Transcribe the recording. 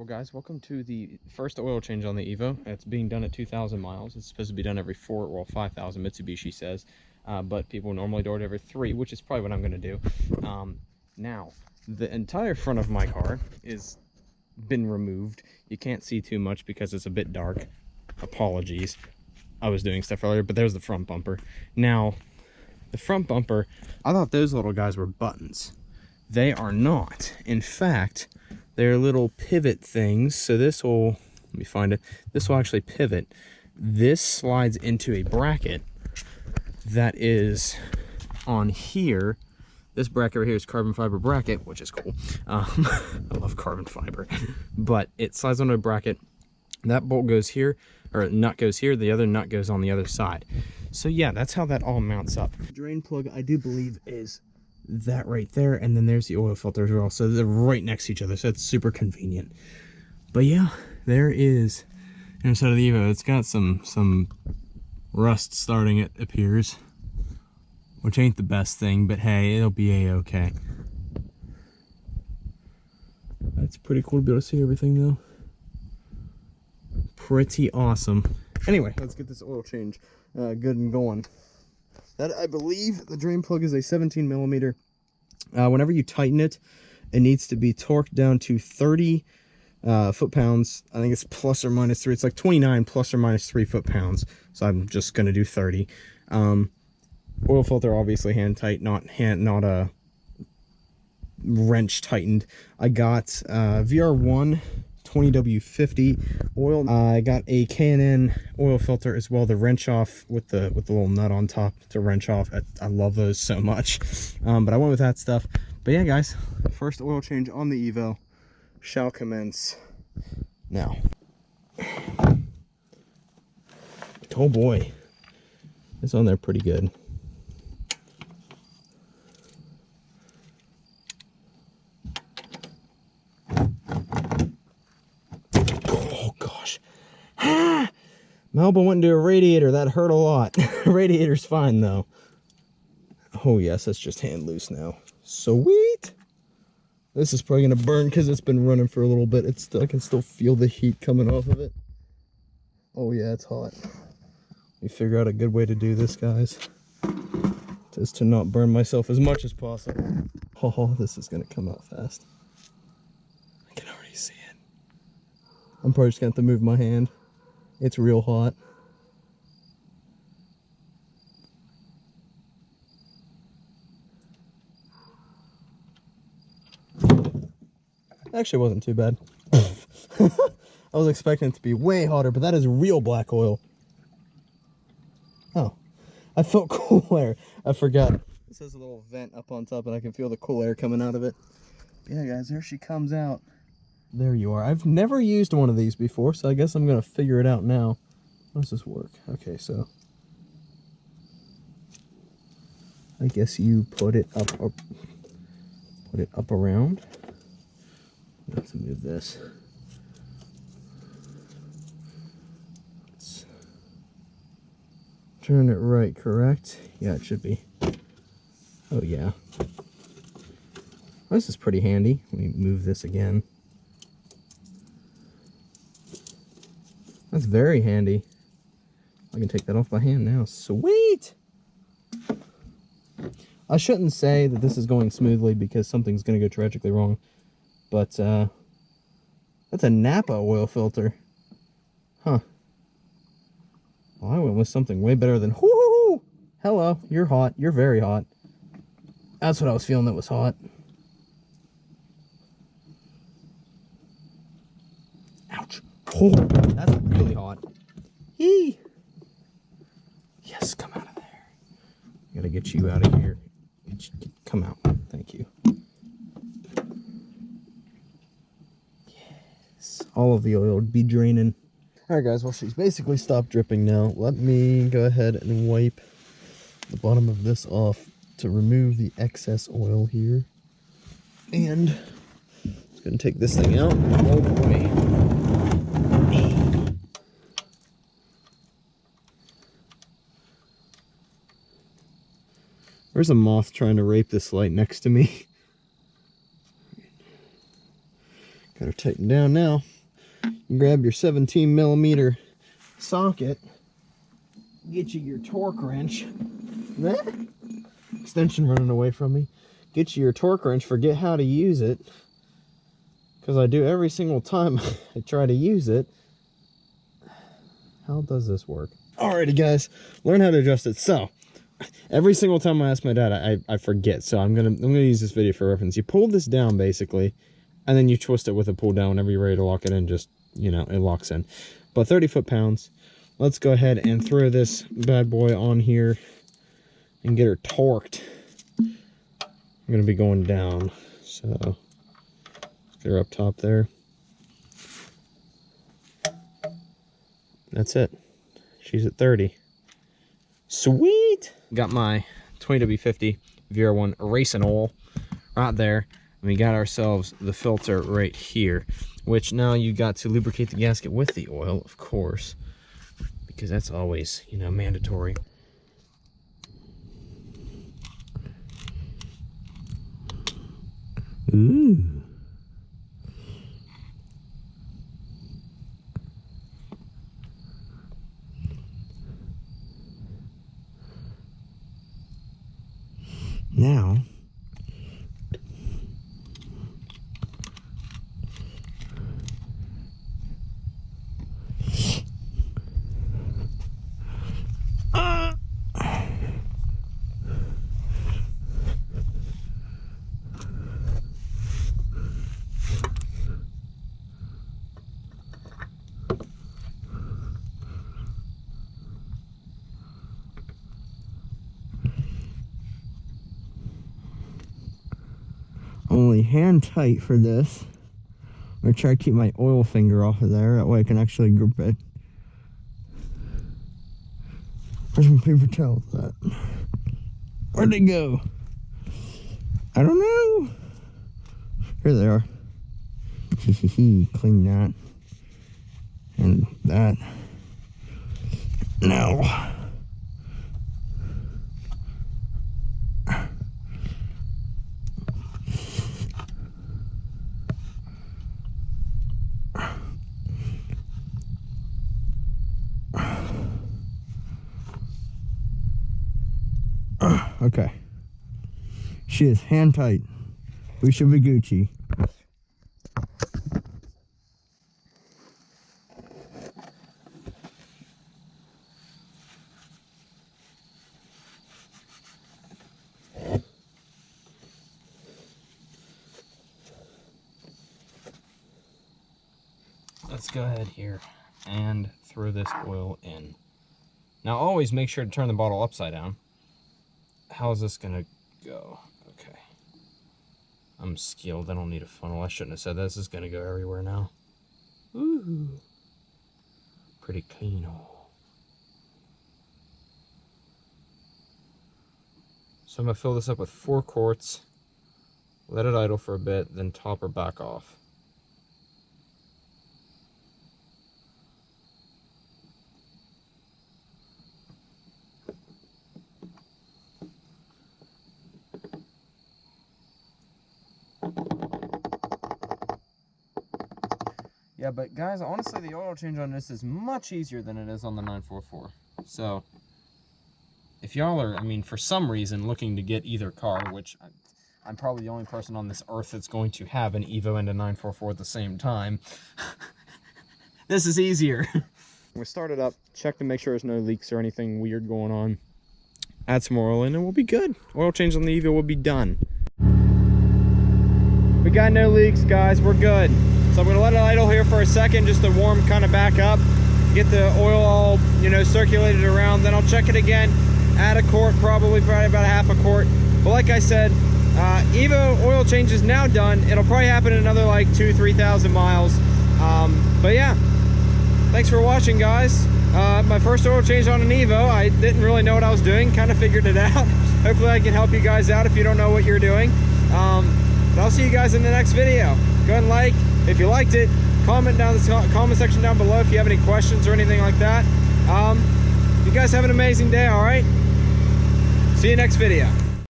well guys, welcome to the first oil change on the Evo. It's being done at 2,000 miles. It's supposed to be done every 5,000 Mitsubishi says, but people normally do it every 3, which is probably what I'm going to do. Now, the entire front of my car is been removed. You can't see too much because it's a bit dark. Apologies. I was doing stuff earlier, but there's the front bumper. Now, the front bumper, I thought those little guys were buttons. They are not. In fact, they're little pivot things. So this will, let me find it. This will actually pivot. This slides into a bracket that is on here. This bracket right here is carbon fiber bracket, which is cool. I love carbon fiber. But it slides onto a bracket. That bolt goes here, or nut goes here. The other nut goes on the other side. So yeah, that's how that all mounts up. The drain plug, I do believe, is that right there, and then there's the oil filter as well, so they're right next to each other, so it's super convenient. But yeah, there is inside of the Evo. It's got some rust starting, it appears, which ain't the best thing, but hey, it'll be a-okay. That's pretty cool to be able to see everything though. Pretty awesome. Anyway, let's get this oil change good and going. That, I believe, the drain plug is a 17 millimeter. Whenever you tighten it, it needs to be torqued down to 30 foot-pounds. I think it's plus or minus 3. It's like 29 plus or minus 3 foot-pounds. So I'm just going to do 30. Oil filter, obviously hand tight, not wrench tightened. I got VR1 20W50 oil. I got a K&N oil filter as well, the wrench off with the little nut on top to wrench off. I love those so much. But I went with that stuff. But yeah, guys, first oil change on the Evo shall commence now. Oh boy, it's on there pretty good. Melba went into a radiator. That hurt a lot. Radiator's fine though. Oh yes, that's just hand loose now. Sweet. This is probably gonna burn because it's been running for a little bit. I can still feel the heat coming off of it. Oh yeah, it's hot. We figure out a good way to do this, guys, just to not burn myself as much as possible. Oh, this is gonna come out fast. I can already see it. I'm probably just gonna have to move my hand. It's real hot. Actually, it wasn't too bad. I was expecting it to be way hotter, but that is real black oil. Oh, I felt cool air. I forgot. This has a little vent up on top, and I can feel the cool air coming out of it. Yeah, guys, there she comes out. There you are. I've never used one of these before, so I guess I'm going to figure it out now. How does this work? Okay, so I guess you put it up or put it up around. I have to move this. Let's turn it right, correct? Yeah, it should be. Oh yeah. This is pretty handy. Let me move this again. That's very handy. I can take that off by hand now. Sweet! I shouldn't say that this is going smoothly because something's going to go tragically wrong. But, that's a Napa oil filter. Huh. Well, I went with something way better than... Whoo! Hello, you're hot. You're very hot. That's what I was feeling that was hot. Ouch. Oh, that's really hot. Yee! Yes, come out of there. Gotta get you out of here. Come out. Thank you. Yes. All of the oil would be draining. Alright guys, well she's basically stopped dripping now. Let me go ahead and wipe the bottom of this off to remove the excess oil here. And I'm gonna take this thing out all the way. There's a moth trying to rape this light next to me. Got her tightened down now. grab your 17mm socket, get you your torque wrench. Extension running away from me. Get you your torque wrench, forget how to use it, because I do every single time I try to use it. How does this work? Alrighty guys, learn how to adjust it. So every single time I ask my dad, I forget. So I'm gonna use this video for reference. You pull this down basically, and then you twist it with a pull down whenever you're ready to lock it in. Just, you know, it locks in. But 30 foot-pounds. Let's go ahead and throw this bad boy on here and get her torqued. I'm gonna be going down, so get her up top there. That's it. She's at 30. Sweet! Got my 20W50 VR1 racing oil right there. And we got ourselves the filter right here, which now you got to lubricate the gasket with the oil, of course, because that's always, you know, mandatory. Ooh. Now, only hand tight for this. I'm gonna try to keep my oil finger off of there, that way I can actually grip it. Where's my paper towels at? Where'd they go? I don't know. Here they are. Clean that. And that. Now. Okay. She is hand tight. We should be Gucci. Let's go ahead here and throw this oil in. Now always make sure to turn the bottle upside down. How is this gonna go? Okay. I'm skilled, I don't need a funnel. I shouldn't have said that. This is gonna go everywhere now. Ooh. Pretty clean. So I'm gonna fill this up with 4 quarts, let it idle for a bit, then top her back off. Yeah, but guys, honestly, the oil change on this is much easier than it is on the 944. So, if y'all are, I mean, for some reason looking to get either car, which I'm probably the only person on this earth that's going to have an Evo and a 944 at the same time, this is easier. We start it up, check to make sure there's no leaks or anything weird going on. Add some more oil in and we'll be good. Oil change on the Evo will be done. We got no leaks, guys, we're good. So I'm gonna let it idle here for a second just to warm kind of back up, get the oil all, you know, circulated around. Then I'll check it again, add a quart, probably about a half a quart. But like I said, Evo oil change is now done. It'll probably happen in another like 2,000–3,000 miles. But yeah, thanks for watching, guys. My first oil change on an Evo. I didn't really know what I was doing, kind of figured it out. Hopefully I can help you guys out if you don't know what you're doing. But I'll see you guys in the next video. Go ahead and like if you liked it. Comment down in the comment section down below if you have any questions or anything like that. You guys have an amazing day, all right? See you next video.